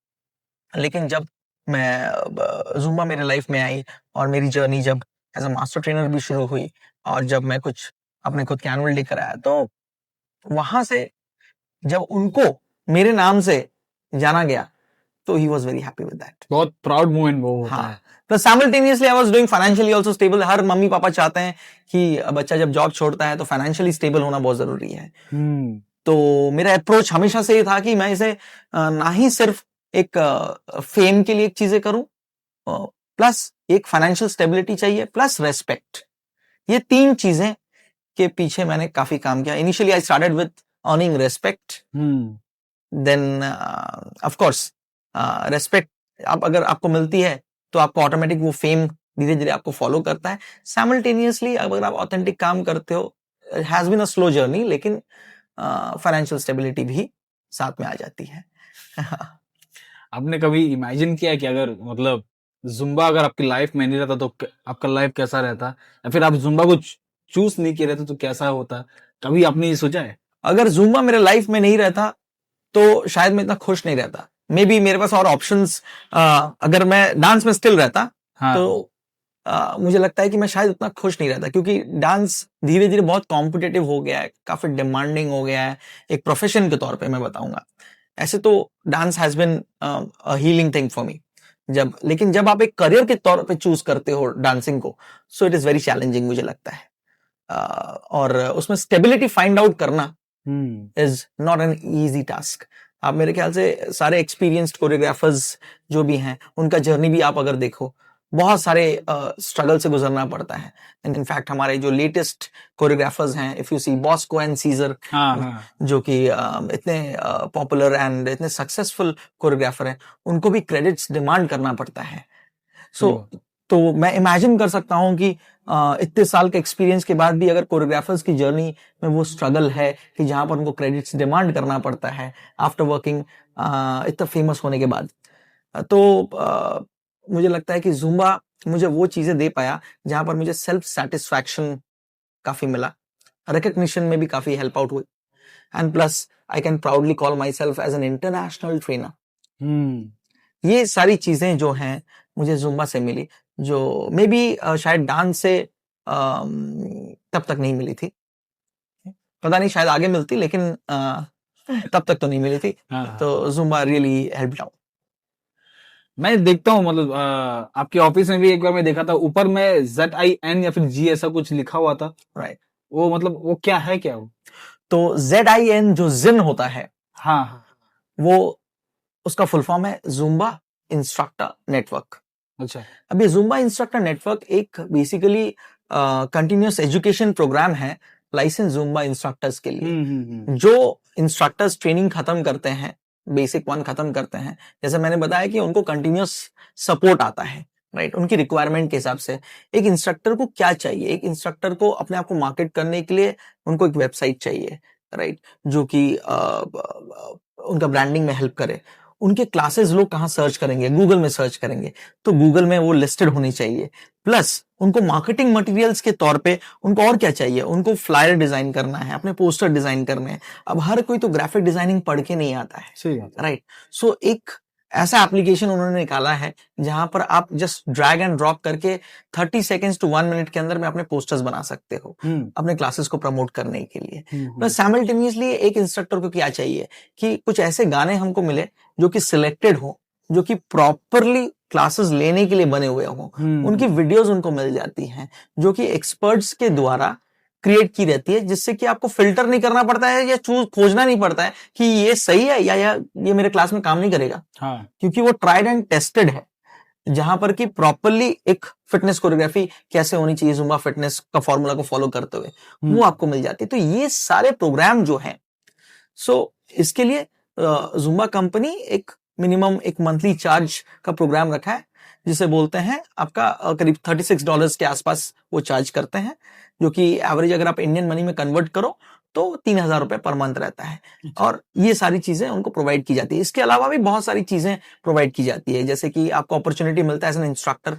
लेकिन जब मैं जुम्बा मेरे लाइफ में आई और मेरी जर्नी जब एज अ मास्टर ट्रेनर भी शुरू हुई और जब मैं कुछ अपने खुद के एनुअल डे कराया, तो वहां से जब उनको मेरे नाम से जाना गया तो he was very happy with that. बहुत प्राउड मोमेंट वो होता है। तो simultaneously I was doing financially also stable. Her mummy papa चाहते हैं कि बच्चा जब जॉब छोड़ता है तो फाइनेंशियली स्टेबल होना बहुत जरूरी है। तो मेरा अप्रोच हमेशा से ये था कि मैं इसे ना ही सिर्फ एक फेम के लिए एक चीजें करूं, प्लस एक फाइनेंशियल स्टेबिलिटी चाहिए, प्लस रेस्पेक्ट। ये 3 चीजें के पीछे मैंने काफी काम किया। Initially I started with earning respect, then of course respect आप अगर आपको मिलती है तो आपको ऑटोमेटिक वो फेम धीरे धीरे आपको फॉलो करता है। साइमल्टेनियसली अगर आप ऑथेंटिक काम करते हो, it has been a slow journey, लेकिन फाइनेंशियल स्टेबिलिटी भी साथ में आ जाती है। आपने कभी इमेजिन किया कि अगर मतलब जुम्बा अगर आपकी लाइफ में नहीं रहता तो आपका लाइफ कैसा रहता, या फिर आप जुम्बा को चूज नहीं किए रहते तो कैसा होता? कभी आपने ये सोचा है? अगर जुम्बा मेरे लाइफ में नहीं रहता तो शायद मैं इतना खुश नहीं रहता। मे बी मेरे पास और ऑप्शंस, अगर मैं डांस में स्टिल रहता तो मुझे लगता है कि मैं शायद उतना खुश नहीं रहता, क्योंकि डांस धीरे धीरे बहुत कॉम्पिटिटिव हो गया है, काफी डिमांडिंग हो गया है एक प्रोफेशन के तौर पे मैं बताऊंगा। ऐसे तो dance has been a healing thing for me, लेकिन जब आप एक करियर के तौर पे चूज करते हो डांसिंग को, so it is very challenging मुझे लगता है। और उसमें स्टेबिलिटी फाइंड आउट करना is not an easy task. आप मेरे ख्याल से सारे एक्सपीरियंस्ड कोरियोग्राफर्स जो भी हैं उनका जर्नी भी आप अगर देखो, बहुत सारे स्ट्रगल से गुजरना पड़ता है। एंड इनफैक्ट हमारे जो लेटेस्ट कोरियोग्राफर्स हैं, if you see Bosco and Caesar, जो कि इतने पॉपुलर एंड इतने सक्सेसफुल कोरियोग्राफर हैं, उनको भी क्रेडिट्स डिमांड करना पड़ता है। तो मैं इमेजिन कर सकता हूं कि इतने साल के एक्सपीरियंस के बाद भी अगर कोरियोग्राफर्स की जर्नी में वो स्ट्रगल है कि जहां पर उनको क्रेडिट्स डिमांड करना पड़ता है आफ्टर वर्किंग इतना फेमस होने के बाद, तो मुझे लगता है कि जुम्बा मुझे वो चीजें दे पाया जहां पर मुझे सेल्फ सेटिस्फैक्शन काफी मिला, रिकग्निशन में भी काफी हेल्प आउट हुई, and plus I can proudly call myself as an international trainer. ये सारी चीजें जो हैं मुझे जुम्बा से मिली, जो मे बी शायद डांस से तब तक नहीं मिली थी। पता नहीं, शायद आगे मिलती, लेकिन तब तक तो नहीं मिली थी। तो जुम्बा रियली हेल्प्ड आउट। मैं देखता हूँ, मतलब आपके ऑफिस में भी एक बार मैं देखा था, ऊपर में ZIN या फिर G ऐसा कुछ लिखा हुआ था। राइट। वो मतलब वो क्या है, क्या वो? तो ZIN जो जिन होता है, वो उसका फुल फॉर्म है जुम्बा इंस्ट्रक्टर नेटवर्क। अच्छा। अब ये जुम्बा इंस्ट्रक्टर नेटवर्क एक बेसिकली कंटिन्यूअस एजुकेशन प्रोग्राम है लाइसेंस जुम्बा इंस्ट्रक्टर्स के लिए। जो इंस्ट्रक्टर्स ट्रेनिंग खत्म करते हैं, बेसिक 1 खत्म करते हैं, जैसे मैंने बताया कि उनको कंटिन्यूअस सपोर्ट आता है, राइट, उनकी रिक्वायरमेंट के हिसाब से। एक इंस्ट्रक्टर को क्या चाहिए? एक इंस्ट्रक्टर को अपने आप को मार्केट करने के लिए उनको एक वेबसाइट चाहिए, राइट, जो कि उनका ब्रांडिंग में हेल्प करे। उनके क्लासेस लोग कहाँ सर्च करेंगे? गूगल में सर्च करेंगे, तो गूगल में वो लिस्टेड होनी चाहिए। प्लस उनको मार्केटिंग मटेरियल्स के तौर पे उनको और क्या चाहिए? उनको फ्लायर डिजाइन करना है, अपने पोस्टर डिजाइन करने हैं। अब हर कोई तो ग्राफिक डिजाइनिंग पढ़ के नहीं आता है, राइट। सो एक ऐसा एप्लीकेशन उन्होंने निकाला है जहां पर आप जस्ट ड्रैग एंड ड्रॉप करके 30 सेकेंड्स टू 1 मिनट के अंदर में अपने पोस्टर्स बना सकते हो अपने क्लासेस को प्रमोट करने के लिए। बस साइमल्टेनियसली एक इंस्ट्रक्टर को क्या चाहिए कि कुछ ऐसे गाने हमको मिले जो कि सिलेक्टेड हो, जो कि प्रॉपरली क्लासेस लेने के लिए बने हुए हो, उनकी वीडियोस उनको मिल जाती हैं जो कि एक्सपर्ट्स के द्वारा क्रिएट की रहती है, जिससे कि आपको फिल्टर नहीं करना पड़ता है या खोजना नहीं पड़ता है कि ये सही है या ये मेरे क्लास में काम नहीं करेगा। क्योंकि वो ट्राइड एंड टेस्टेड है, जहां पर कि प्रॉपरली एक फिटनेस कोरियोग्राफी कैसे होनी चाहिए जुम्बा फिटनेस का फॉर्मूला को फॉलो करते हुए, वो आपको मिल जाती है। तो ये सारे प्रोग्राम जो हैं, सो इसके लिए जुम्बा कंपनी एक मिनिमम एक मंथली चार्ज का प्रोग्राम रखा है, जिसे बोलते हैं आपका करीब $36 के आसपास वो चार्ज करते हैं, जो कि एवरेज अगर आप इंडियन मनी में कन्वर्ट करो तो 3,000 रुपए पर मंथ रहता है। और ये सारी चीजें उनको प्रोवाइड की जाती है। इसके अलावा भी बहुत सारी चीजें प्रोवाइड की जाती है, जैसे कि आपको अपॉर्चुनिटी मिलता है एज एन इंस्ट्रक्टर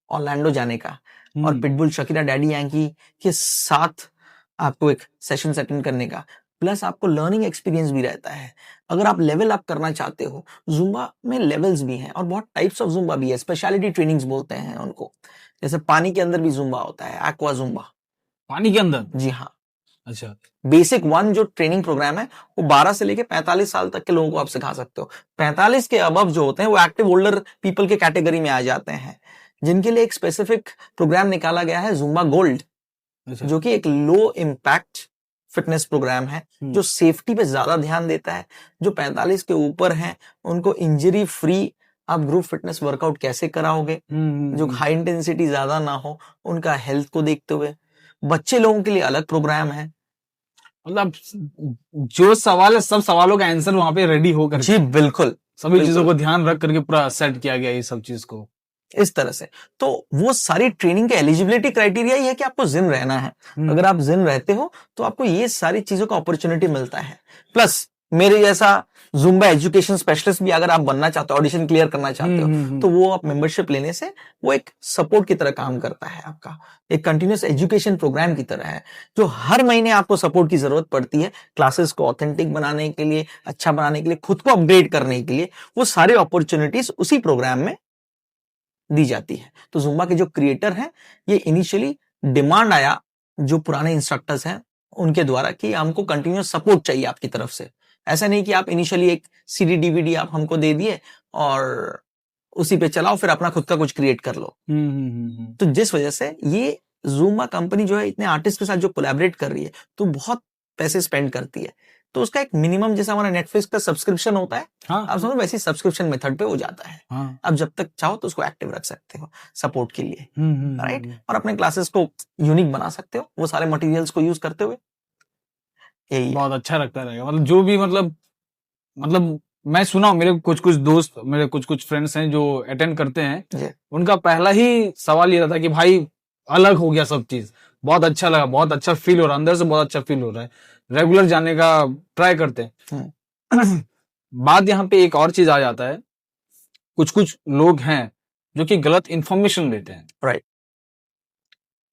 ऑरलैंडो जाने का, और पिटबुल, शकीरा, डैडी यांकी के साथ आपको एक सेशन अटेंड करने का, प्लस आपको लर्निंग एक्सपीरियंस भी रहता है। अगर आप लेवल अप करना चाहते हो, जुम्बा में लेवल्स भी हैं और बहुत टाइप्स ऑफ जुम्बा भी है, स्पेशलिटी ट्रेनिंग्स बोलते हैं उनको। जैसे पानी के अंदर भी जुम्बा होता है, एक्वा जुम्बा। पानी के अंदर? जी हाँ। अच्छा। बेसिक 1 जो ट्रेनिंग प्रोग्राम है वो 12 से लेके 45 साल तक के लोगों को आप सिखा सकते हो। 45 के अबव जो होते हैं वो एक्टिव ओल्डर पीपल के कैटेगरी में आ जाते हैं, जिनके लिए एक स्पेसिफिक प्रोग्राम निकाला गया है, जुम्बा गोल्ड, जो कि एक लो इम्पैक्ट फिटनेस प्रोग्राम है, जो सेफ्टी पे ज्यादा ध्यान देता है। जो 45 के ऊपर हैं उनको इंजरी फ्री आप ग्रुप फिटनेस वर्कआउट कैसे कराओगे, जो हाई इंटेंसिटी ज्यादा ना हो, उनका हेल्थ को देखते हुए। बच्चे लोगों के लिए अलग प्रोग्राम है। मतलब जो सवाल है, सब सवालों का आंसर वहां पे रेडी होकर, जी बिल्कुल, सभी चीजों को ध्यान रख करके पूरा सेट किया गया ये सब चीज को इस तरह से। तो वो सारी ट्रेनिंग के एलिजिबिलिटी क्राइटेरिया ही है कि आपको जिन रहना है। अगर आप जिन रहते हो तो आपको ये सारी चीजों का अपॉर्चुनिटी मिलता है। प्लस मेरे जैसा जुम्बा एजुकेशन स्पेशलिस्ट भी अगर आप बनना चाहते हो, ऑडिशन क्लियर करना चाहते हो, तो वो आप मेंबरशिप लेने से वो एक सपोर्ट की तरह काम करता है, आपका एक कंटिन्यूअस एजुकेशन प्रोग्राम की तरह है, जो हर महीने आपको सपोर्ट की जरूरत पड़ती है क्लासेस को ऑथेंटिक बनाने के लिए, अच्छा बनाने के लिए, खुद को अपग्रेड करने के लिए। वो सारे अपॉर्चुनिटीज उसी प्रोग्राम में दी जाती है। तो जुम्बा के जो क्रिएटर हैं, ये इनिशियली डिमांड आया जो पुराने इंस्ट्रक्टर्स हैं उनके द्वारा कि हमको कंटिन्यूअस सपोर्ट चाहिए आपकी तरफ से। ऐसा नहीं कि आप इनिशियली एक सीडी डीवीडी आप हमको दे दिए और उसी पे चलाओ, फिर अपना खुद का कुछ क्रिएट कर लो। तो जिस वजह से ये जुम्बा कंपनी जो है इतने आर्टिस्ट के साथ जो कोलैबोरेट कर रही है, तो बहुत पैसे स्पेंड करती है। तो उसका एक मिनिमम, जैसा हमारा नेटफ्लिक्स का सब्सक्रिप्शन होता है, आप समझो वैसे सब्सक्रिप्शन मेथड पे हो जाता है। अब जब तक चाहो तो उसको एक्टिव रख सकते हो सपोर्ट के लिए, राइट, और अपने क्लासेस को यूनिक बना सकते हो वो सारे मटेरियल्स को यूज करते हुए। यही बहुत अच्छा लगता रहेगा। मतलब जो भी मतलब मैं सुना हूं, मेरे कुछ दोस्त, मेरे कुछ फ्रेंड्स हैं जो अटेंड करते हैं, उनका पहला ही सवाल ये था कि भाई अलग हो गया सब चीज, बहुत अच्छा लगा, बहुत अच्छा फील हो रहा है, अंदर से बहुत अच्छा फील हो रहा है, रेगुलर जाने का ट्राई करते हैं। बात यहाँ पे एक और चीज आ जाता है, कुछ लोग हैं जो कि गलत इंफॉर्मेशन देते हैं, राइट।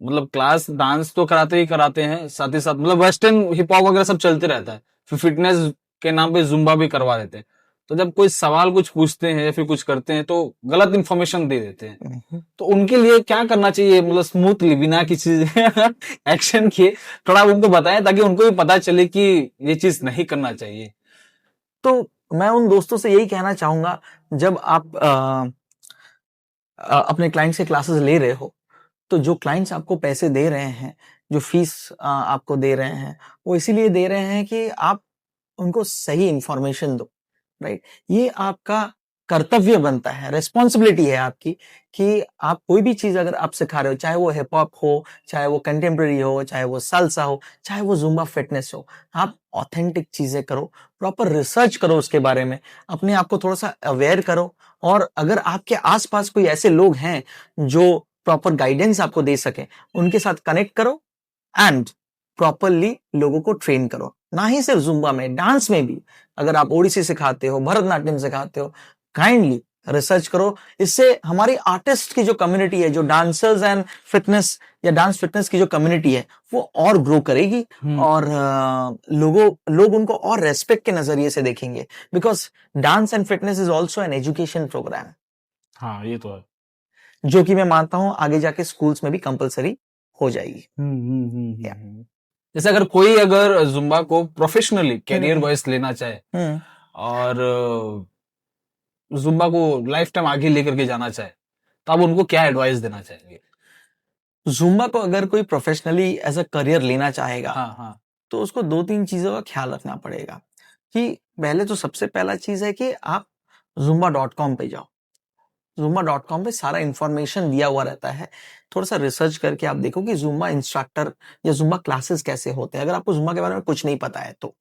मतलब क्लास डांस तो कराते ही कराते हैं, साथ ही साथ मतलब वेस्टर्न हिप हॉप वगैरह सब चलते रहता है, फिर फिटनेस के नाम पे जुम्बा भी करवा देते हैं। तो जब कोई सवाल कुछ पूछते हैं या फिर कुछ करते हैं तो गलत इंफॉर्मेशन दे देते हैं। तो उनके लिए क्या करना चाहिए, मतलब स्मूथली बिना किसी एक्शन के थोड़ा उनको बताएं ताकि उनको भी पता चले कि ये चीज नहीं करना चाहिए। तो मैं उन दोस्तों से यही कहना चाहूंगा, जब आप अपने क्लाइंट से क्लासेस ले रहे हो, तो जो क्लाइंट्स आपको पैसे दे रहे हैं, जो फीस आपको दे रहे हैं, वो इसीलिए दे रहे हैं कि आप उनको सही इंफॉर्मेशन दो, राइट। ये आपका कर्तव्य बनता है, रेस्पॉन्सिबिलिटी है आपकी, कि आप कोई भी चीज अगर आप सिखा रहे हो, चाहे वो हिप हॉप हो, चाहे वो कंटेम्प्रेरी हो, चाहे वो सल्सा हो, चाहे वो जुम्बा फिटनेस हो, आप ऑथेंटिक चीजें करो, प्रॉपर रिसर्च करो उसके बारे में, अपने आप को थोड़ा सा अवेयर करो। और अगर आपके आसपास कोई ऐसे लोग हैं जो प्रॉपर गाइडेंस आपको दे सके, उनके साथ कनेक्ट करो एंड प्रॉपरली लोगों को ट्रेन करो। ना ही सिर्फ जुम्बा में, डांस में भी अगर आप ओडिसी सिखाते हो, भरतनाट्यम सिखाते हो, काइंडली रिसर्च करो। इससे हमारी आर्टिस्ट की जो कम्युनिटी है, जो डांसर्स एंड फिटनेस या डांस फिटनेस की जो कम्युनिटी है, वो और ग्रो करेगी और लोग उनको और रेस्पेक्ट के नजरिए से देखेंगे, because dance and fitness is also an education programme. हाँ, ये तो है, जो कि मैं मानता हूं आगे जाके स्कूल्स में भी कंपलसरी हो जाएगी। जैसे अगर जुम्बा को प्रोफेशनली कैरियर वाइज लेना चाहे और जुम्बा को लाइफ टाइम आगे लेकर के जाना चाहे, तो आप उनको क्या एडवाइस देना चाहेंगे? जुम्बा को अगर कोई प्रोफेशनली एज अ करियर लेना चाहेगा, हाँ। तो उसको 2-3 चीजों का ख्याल रखना पड़ेगा। कि पहले तो सबसे पहला चीज है कि आप zumba.com पे जाओ। zumba.com पे सारा इंफॉर्मेशन दिया हुआ रहता है। थोड़ा सा रिसर्च करके आप देखो कि जुम्बा इंस्ट्रक्टर या जुम्बा क्लासेस कैसे होते हैं, अगर आपको जुम्बा के बारे में कुछ नहीं पता है तो।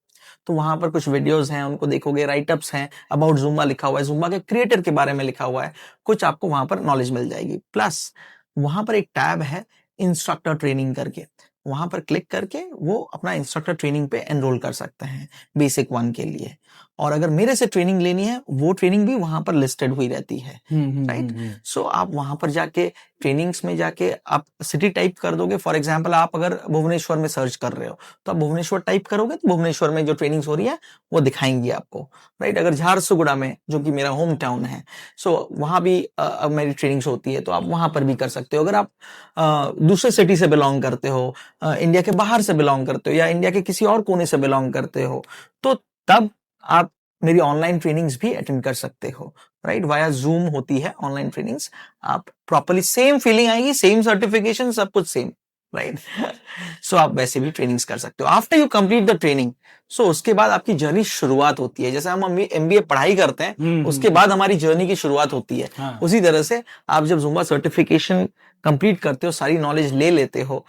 तो वहां पर कुछ वीडियोस हैं, उनको देखोगे, राइटअप्स हैं, अबाउट जुम्बा लिखा हुआ है, जुम्बा के क्रिएटर के बारे में लिखा हुआ है, कुछ आपको वहां पर नॉलेज मिल जाएगी। प्लस वहां पर एक टैब है इंस्ट्रक्टर ट्रेनिंग करके, वहां पर क्लिक करके वो अपना इंस्ट्रक्टर ट्रेनिंग पे एनरोल कर सकते हैं बेसिक 1 के लिए। और अगर मेरे से ट्रेनिंग लेनी है, वो ट्रेनिंग भी वहां पर लिस्टेड हुई रहती है, राइट। सो आप वहां पर जाके ट्रेनिंग्स में जाके आप सिटी टाइप कर दोगे। फॉर एग्जांपल आप अगर भुवनेश्वर में सर्च कर रहे हो तो आप भुवनेश्वर टाइप करोगे तो भुवनेश्वर में जो ट्रेनिंग्स हो रही है वो दिखाएंगी आपको, राइट। अगर झारसुगुड़ा में, जो कि मेरा होम टाउन है, सो वहां भी मेरी ट्रेनिंग्स होती है, तो आप वहां पर भी कर सकते हो। अगर आप दूसरे सिटी से बिलोंग करते हो, इंडिया के बाहर से बिलोंग करते हो, या इंडिया के किसी और कोने से बिलोंग करते हो, तो तब आप मेरी ऑनलाइन ट्रेनिंग्स भी अटेंड कर सकते हो, राइट। वाया जूम होती है ऑनलाइन ट्रेनिंग्स, आप प्रॉपर्ली सेम फीलिंग आएगी, सेम सर्टिफिकेशन, सब कुछ सेम, राइट। सो आप वैसे भी ट्रेनिंग्स कर सकते हो। After you complete the training, so उसके बाद आपकी जर्नी शुरुआत होती है। जैसे हम एमबीए पढ़ाई करते हैं, उसके बाद हमारी जर्नी की शुरुआत होती है। हाँ। उसी तरह से आप जब जुम्बा सर्टिफिकेशन कंप्लीट करते हो, सारी नॉलेज ले लेते हो,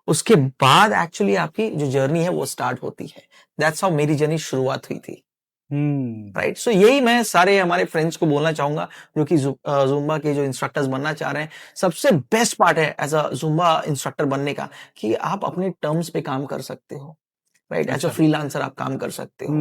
उसके बाद एक्चुअली आपकी जो जर्नी है वो स्टार्ट होती है। दैट्स हाउ मेरी जर्नी शुरुआत हुई थी, राइट। सो यही मैं सारे हमारे फ्रेंड्स को बोलना चाहूंगा जो कि जुम्बा के जो इंस्ट्रक्टर्स बनना चाह रहे हैं। सबसे बेस्ट पार्ट है एज अ जुम्बा इंस्ट्रक्टर बनने का कि आप अपने टर्म्स पे काम कर सकते हो, राइट। एज अ फ्रीलांसर आप काम कर सकते हो,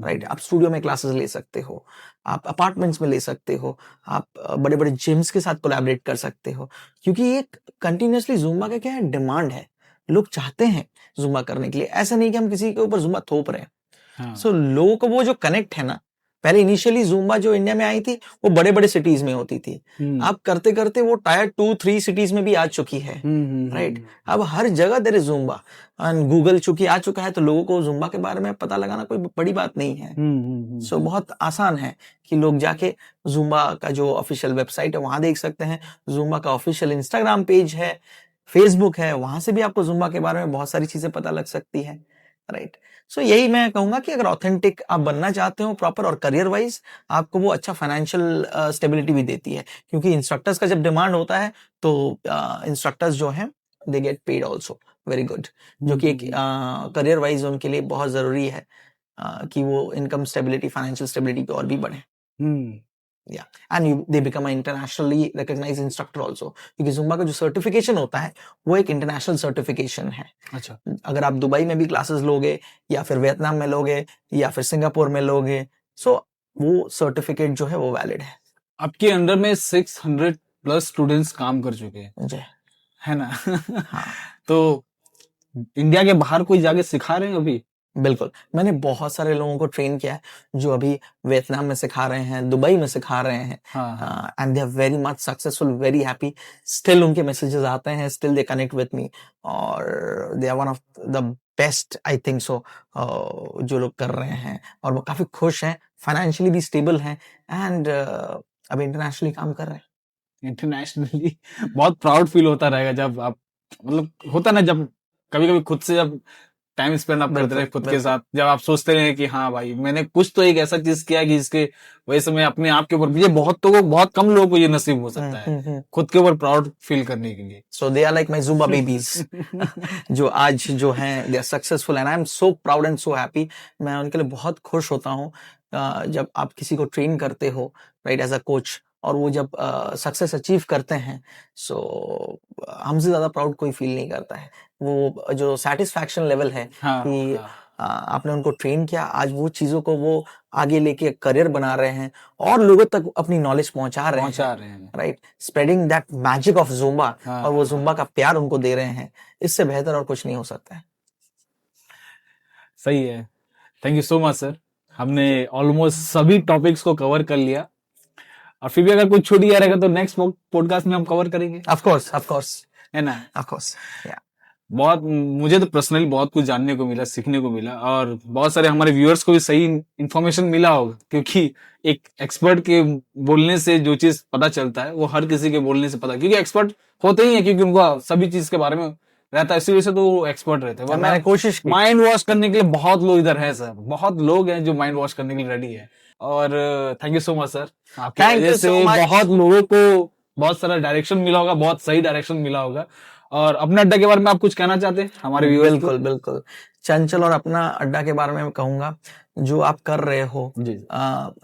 राइट। आप स्टूडियो में क्लासेस ले सकते हो, आप अपार्टमेंट्स में ले सकते हो, आप बड़े बड़े जिम्स के साथ कोलैबोरेट कर सकते हो, क्योंकि ये कंटिन्यूअसली जुम्बा का क्या है, डिमांड है। लोग चाहते हैं जुम्बा करने के लिए। ऐसा नहीं कि हम किसी के ऊपर जुम्बा थोप रहे हैं। सो लोगों को वो जो कनेक्ट है ना, पहले इनिशियली जुम्बा जो इंडिया में आई थी वो बड़े बड़े सिटीज में होती थी, अब करते करते वो टायर 2-3 सिटीज में भी आ चुकी है, राइट। अब हर जगह there is Zumba, and Google चूंकि आ चुका है तो लोगों को जुम्बा के बारे में पता लगाना कोई बड़ी बात नहीं है। सो बहुत आसान है कि लोग जाके जुम्बा का जो ऑफिशियल वेबसाइट है वहां देख सकते हैं, जुम्बा का ऑफिशियल इंस्टाग्राम पेज है, फेसबुक है, वहां से भी आपको जुम्बा के बारे में बहुत सारी चीजें पता लग सकती है, राइट। सो यही मैं कहूंगा कि अगर ऑथेंटिक आप बनना चाहते हो प्रॉपर और करियर वाइज, आपको वो अच्छा फाइनेंशियल स्टेबिलिटी भी देती है, क्योंकि इंस्ट्रक्टर्स का जब डिमांड होता है तो इंस्ट्रक्टर्स जो हैं they get paid also very good, जो कि एक करियर वाइज उनके लिए बहुत जरूरी है कि वो इनकम स्टेबिलिटी, फाइनेंशियल स्टेबिलिटी पे और भी बढ़े। They become internationally recognised instructor also, क्योंकि जुम्बा का जो सर्टिफिकेशन होता है वो एक इंटरनेशनल सर्टिफिकेशन है। अच्छा। अगर आप दुबई में भी क्लासेस लोगे, या फिर वियतनाम में लोगे, या फिर सिंगापुर में लोगे, सो वो सर्टिफिकेट जो है वो वैलिड है। आपके अंडर में 600 प्लस स्टूडेंट्स काम कर चुके हैं, जी है ना? हाँ। तो इंडिया के बाहर कोई जाके सिखा रहे हैं अभी? बिल्कुल, मैंने बहुत सारे लोगों को ट्रेन किया है जो अभी वियतनाम में सिखा रहे हैं, दुबई में सिखा रहे हैं, and they are very much successful, very happy. Still उनके मैसेजेस आते हैं, still they connect with me, और they are one of the best, I think so, जो लोग कर रहे हैं, और वो काफी खुश हैं, फाइनेंशियली भी स्टेबल हैं, एंड अभी इंटरनेशनली काम कर रहे हैं। इंटरनेशनली बहुत प्राउड फील होता रहेगा जब आप, मतलब होता ना, जब कभी कभी खुद से जब टाइम स्पेंड आप करते रहे खुद के साथ, जब आप सोचते रहे कि हाँ भाई मैंने कुछ तो एक ऐसा चीज किया कि इसके वजह से मैं अपने आप के ऊपर, ये बहुत कम लोगों को ये नसीब हो सकता है खुद के ऊपर प्राउड फील करने के लिए। So they are like my Zumba babies जो आज जो हैं they are successful, and I am so proud and so happy. मैं उनके लिए बहुत खुश होता हूँ जब आप किसी को ट्रेन करते हो, राइट, एज अ कोच, और वो जब सक्सेस अचीव करते हैं, सो हमसे ज्यादा प्राउड कोई फील नहीं करता है। वो जो सेटिस्फैक्शन लेवल है कि आपने उनको ट्रेन किया, आज वो चीजों को वो आगे लेके करियर बना रहे हैं और लोगों तक अपनी नॉलेज पहुंचा रहे हैं, right, spreading that magic of Zumba, और वो जुम्बा का प्यार उनको दे रहे हैं। इससे बेहतर और कुछ नहीं हो सकता है। सही है, thank you so much sir. हमने ऑलमोस्ट सभी टॉपिक्स को कवर कर लिया, और फिर भी अगर कुछ छूट गया रहेगा तो नेक्स्ट पॉडकास्ट में हम कवर करेंगे। ऑफ कोर्स है ना? Of course. बहुत, मुझे तो पर्सनली बहुत कुछ जानने को मिला, सीखने को मिला, और बहुत सारे हमारे व्यूअर्स को भी सही इन्फॉर्मेशन मिला होगा, क्योंकि एक एक्सपर्ट के बोलने से जो चीज पता चलता है वो हर किसी के बोलने से पता, क्योंकि एक्सपर्ट होते ही है, क्योंकि उनको सभी चीज के बारे में रहता है, इसी वजह से तो वो एक्सपर्ट रहते हैं। मैंने कोशिश की। माइंड वॉश करने के लिए बहुत लोग इधर है सर, बहुत लोग हैं जो माइंड वॉश करने के लिए रेडी है, और thank you so much sir. आपकी वजह से बहुत लोगों को बहुत सारा डायरेक्शन मिला होगा, बहुत सही डायरेक्शन मिला होगा। और अपने अड्डा के बारे में आप कुछ कहना चाहते हैं हमारे व्यूअर्स को? बिल्कुल, चंचल और अपना अड्डा के बारे में मैं कहूंगा, जो आप कर रहे हो जी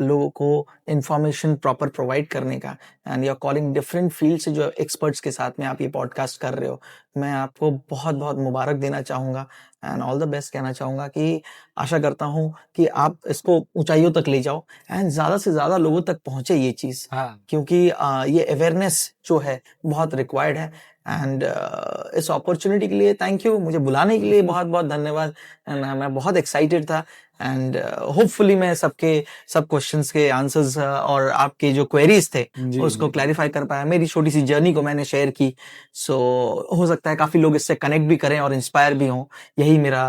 लोगों को इंफॉर्मेशन प्रॉपर प्रोवाइड करने का, and you are calling different field से जो एक्सपर्ट्स के साथ में आप ये पॉडकास्ट कर रहे हो, मैं आपको बहुत बहुत मुबारक देना चाहूंगा एंड ऑल द बेस्ट कहना चाहूंगा कि आशा करता हूं कि आप इसको ऊंचाइयों तक ले जाओ एंड ज्यादा से ज्यादा लोगों तक पहुंचे ये चीज, हाँ क्योंकि ये अवेयरनेस जो है बहुत रिक्वायर्ड है। एंड इस अपॉर्चुनिटी के लिए थैंक यू, मुझे बुलाने के लिए बहुत बहुत धन्यवाद। एंड मैं बहुत एक्साइटेड था एंड होपफुली मैं सब क्वेश्चंस के आंसर्स और आपके जो क्वेरीज थे जी उसको क्लैरिफाई कर पाया। मेरी छोटी सी जर्नी को मैंने शेयर की, सो हो सकता है काफी लोग इससे कनेक्ट भी करें और इंस्पायर भी हों, यही मेरा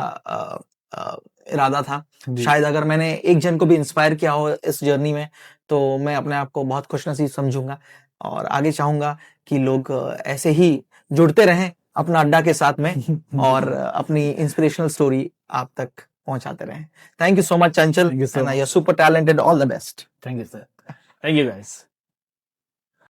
इरादा था। जी शायद अगर मैंने एक जन को भी इंस्पायर किया हो इस जर्नी में तो मैं अपने आप को बहुत खुशनसीब समझूंगा और आगे चाहूंगा कि लोग ऐसे ही जुड़ते रहें अपना अड्डा के साथ में और अपनी इंस्पिरेशनल स्टोरी आप तक पहुंचाते रहें। Thank you so much Chanchal, Thank you so and much. You super talented, all the best. Thank you sir, thank you guys.